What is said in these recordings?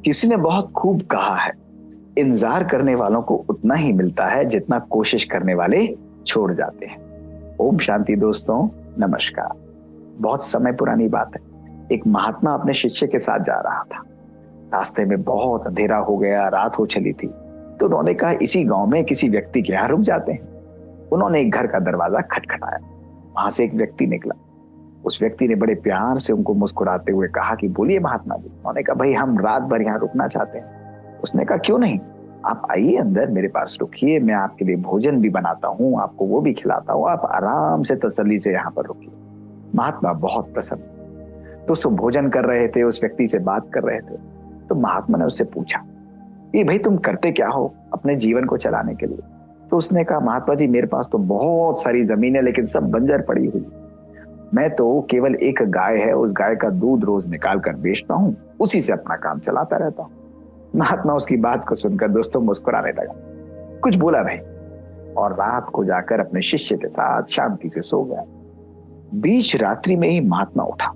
किसी ने बहुत खूब कहा है, इंतजार करने वालों को उतना ही मिलता है जितना कोशिश करने वाले छोड़ जाते हैं। ओम शांति दोस्तों, नमस्कार। बहुत समय पुरानी बात है। एक महात्मा अपने शिष्य के साथ जा रहा था। रास्ते में बहुत अंधेरा हो गया, रात हो चली थी। तो उन्होंने कहा इसी गांव में किसी व्यक्ति के यहाँ रुक जाते हैं। उन्होंने एक घर का दरवाजा खटखटाया। वहां से एक व्यक्ति निकला। उस व्यक्ति ने बड़े प्यार से उनको मुस्कुराते हुए कहा कि बोलिए महात्मा जी। उन्होंने कहा भाई हम रात भर यहाँ रुकना चाहते हैं। उसने कहा क्यों नहीं, आप आइए अंदर, मेरे पास रुकिए, मैं आपके लिए भोजन भी बनाता हूँ, आपको वो भी खिलाता हूँ, आप आराम से तसल्ली से यहाँ पर रुकिए। महात्मा बहुत प्रसन्न। दोस्तों भोजन कर रहे थे, उस व्यक्ति से बात कर रहे थे। तो महात्मा ने उससे पूछा ये भाई तुम करते क्या हो अपने जीवन को चलाने के लिए? तो उसने कहा महात्मा जी मेरे पास तो बहुत सारी जमीन है लेकिन सब बंजर पड़ी हुई। मैं तो केवल एक गाय है, उस गाय का दूध रोज निकाल कर बेचता हूँ, उसी से अपना काम चलाता रहता हूँ। महात्मा उसकी बात को सुनकर दोस्तों मुस्कुराने लगा, कुछ बोला नहीं और रात को जाकर अपने शिष्य के साथ शांति से सो गया। बीच रात्रि में ही महात्मा उठा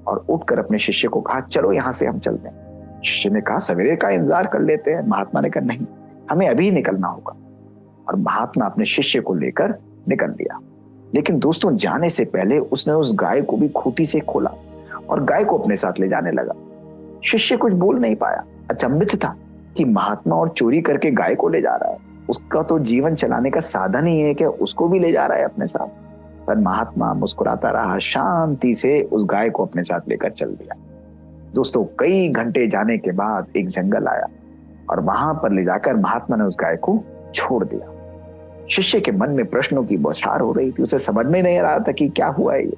और उठकर अपने शिष्य को कहा चलो यहां से हम चलते हैं। शिष्य ने कहा सवेरे का इंतजार कर लेते हैं। महात्मा ने कहा नहीं, हमें अभी निकलना होगा। और महात्मा अपने शिष्य को लेकर निकल लिया। लेकिन दोस्तों जाने से पहले उसने उस गाय को भी खूंटी से खोला और गाय को अपने साथ ले जाने लगा। शिष्य कुछ बोल नहीं पाया, अचंभित था कि महात्मा और चोरी करके गाय को ले जा रहा है। उसका तो जीवन चलाने का साधन ही है कि उसको भी ले जा रहा है अपने साथ। पर महात्मा मुस्कुराता रहा, शांति से उस गाय को अपने साथ लेकर चल दिया। दोस्तों कई घंटे जाने के बाद एक जंगल आया और वहां पर ले जाकर महात्मा ने उस गाय को छोड़ दिया। शिष्य के मन में प्रश्नों की बौछार हो रही थी, उसे समझ में नहीं आ रहा था कि क्या हुआ है ये।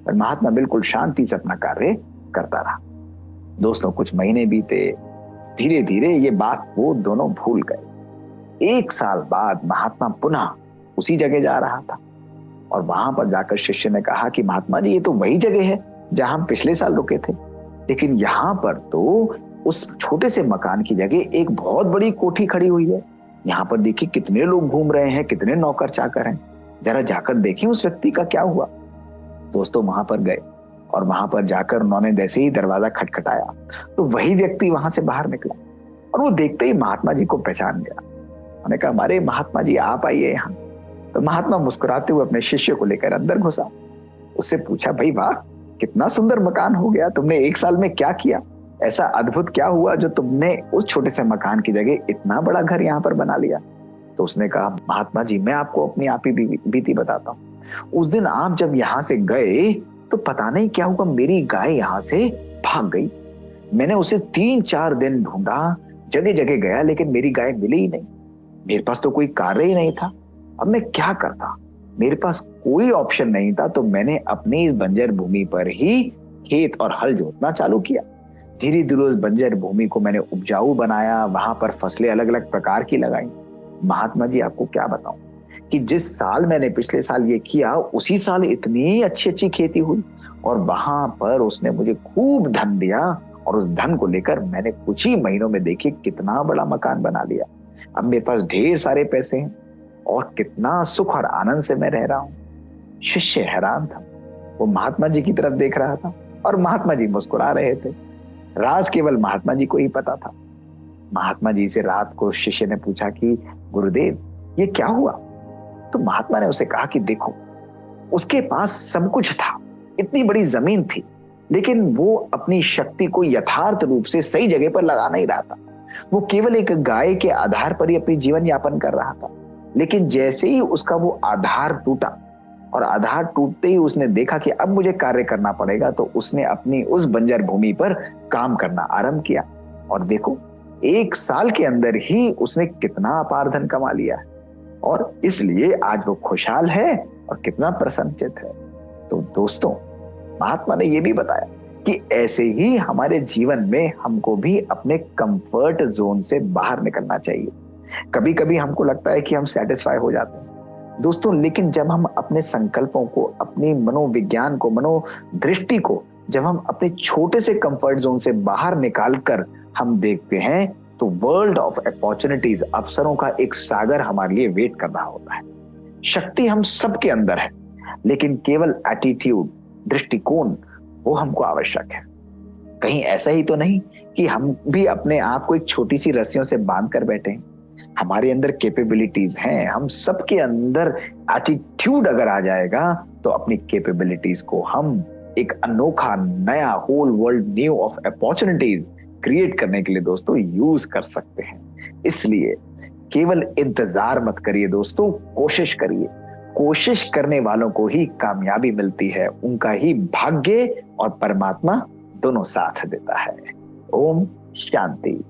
पर महात्मा बिल्कुल शांति से अपना कार्य करता रहा। दोस्तों कुछ महीने बीते, धीरे धीरे ये बात वो दोनों भूल गए। 1 साल बाद महात्मा पुनः उसी जगह जा रहा था और वहां पर जाकर शिष्य ने कहा कि महात्मा जी ये तो वही जगह है जहां हम पिछले साल रुके थे, लेकिन यहाँ पर तो उस छोटे से मकान की जगह एक बहुत बड़ी कोठी खड़ी हुई है। यहाँ पर देखिए कितने लोग घूम रहे हैं, कितने नौकर चाकर हैं, जरा जाकर देखें उस व्यक्ति का क्या हुआ। दोस्तों वहां पर गए और वहां पर जाकर उन्होंने जैसे ही दरवाजा खटखटाया तो वही व्यक्ति वहां से बाहर निकला और वो देखते ही महात्मा जी को पहचान गया। उन्होंने कहा अरे महात्मा जी आप आइए यहाँ। तो महात्मा मुस्कुराते हुए अपने शिष्य को लेकर अंदर घुसा। उससे पूछा भाई वाह कितना सुंदर मकान हो गया, तुमने 1 साल में क्या किया, ऐसा अद्भुत क्या हुआ जो तुमने उस छोटे से मकान की जगह इतना बड़ा घर यहाँ पर बना लिया? तो उसने कहा महात्मा जी मैं आपको अपनी आप ही बीती बताता हूँ। उस दिन आप जब यहाँ से गए तो पता नहीं क्या हुआ, मेरी गाय यहाँ से भाग गई। मैंने उसे 3-4 दिन ढूंढा, जगह जगह गया, लेकिन मेरी गाय मिली ही नहीं। मेरे पास तो कोई कार्य ही नहीं था, अब मैं क्या करता? मेरे पास कोई ऑप्शन नहीं था, तो मैंने अपनी इस बंजर भूमि पर ही खेत और हल जोतना चालू किया। धीरे धीरे उस बंजर भूमि को मैंने उपजाऊ बनाया, वहां पर फसलें अलग अलग प्रकार की लगाई। महात्मा जी आपको क्या बताऊं कि जिस साल मैंने पिछले साल ये किया उसी साल इतनी अच्छी अच्छी खेती हुई और वहां पर उसने मुझे खूब धन दिया और उस धन को लेकर मैंने कुछ ही महीनों में देखिए कितना बड़ा मकान बना लिया। अब मेरे पास ढेर सारे पैसे हैं और कितना सुख और आनंद से मैं रह रहा हूं। शिष्य हैरान था, वो महात्मा जी की तरफ देख रहा था और महात्मा जी मुस्कुरा रहे थे। राज केवल महात्मा जी को ही पता था। महात्मा जी से रात को शिष्य ने पूछा कि गुरुदेव ये क्या हुआ? तो महात्मा ने उसे कहा कि देखो उसके पास सब कुछ था, इतनी बड़ी जमीन थी, लेकिन वो अपनी शक्ति को यथार्थ रूप से सही जगह पर लगा नहीं रहा था। वो केवल एक गाय के आधार पर ही अपनी जीवन यापन कर रहा था। लेकिन जैसे ही उसका वो आधार टूटा और आधार टूटते ही उसने देखा कि अब मुझे कार्य करना पड़ेगा, तो उसने अपनी उस बंजर भूमि पर काम करना आरंभ किया और देखो 1 साल के अंदर ही उसने कितना अपार धन कमा लिया है और इसलिए आज वो खुशहाल है और कितना प्रसन्नचित है। तो दोस्तों महात्मा ने यह भी बताया कि ऐसे ही हमारे जीवन में हमको भी अपने कंफर्ट जोन से बाहर निकलना चाहिए। कभी कभी हमको लगता है कि हम सेटिस्फाई हो जाते हैं दोस्तों, लेकिन जब हम अपने संकल्पों को, अपनी मनोविज्ञान को, मनोदृष्टि को जब हम अपने छोटे से कंफर्ट जोन से बाहर निकाल कर हम देखते हैं तो वर्ल्ड ऑफ अपॉर्चुनिटीज, अवसरों का एक सागर हमारे लिए वेट कर रहा होता है। शक्ति हम सबके अंदर है, लेकिन केवल एटीट्यूड, दृष्टिकोण वो हमको आवश्यक है। कहीं ऐसा ही तो नहीं कि हम भी अपने आप को एक छोटी सी रस्सियों से बांध कर बैठे हैं। हमारे अंदर कैपेबिलिटीज हैं, हम सबके अंदर एटीट्यूड अगर आ जाएगा तो अपनी कैपेबिलिटीज को हम एक अनोखा नया whole world new of opportunities create करने के लिए दोस्तों यूज कर सकते हैं। इसलिए केवल इंतजार मत करिए दोस्तों, कोशिश करिए। कोशिश करने वालों को ही कामयाबी मिलती है, उनका ही भाग्य और परमात्मा दोनों साथ देता है। ओम शांति।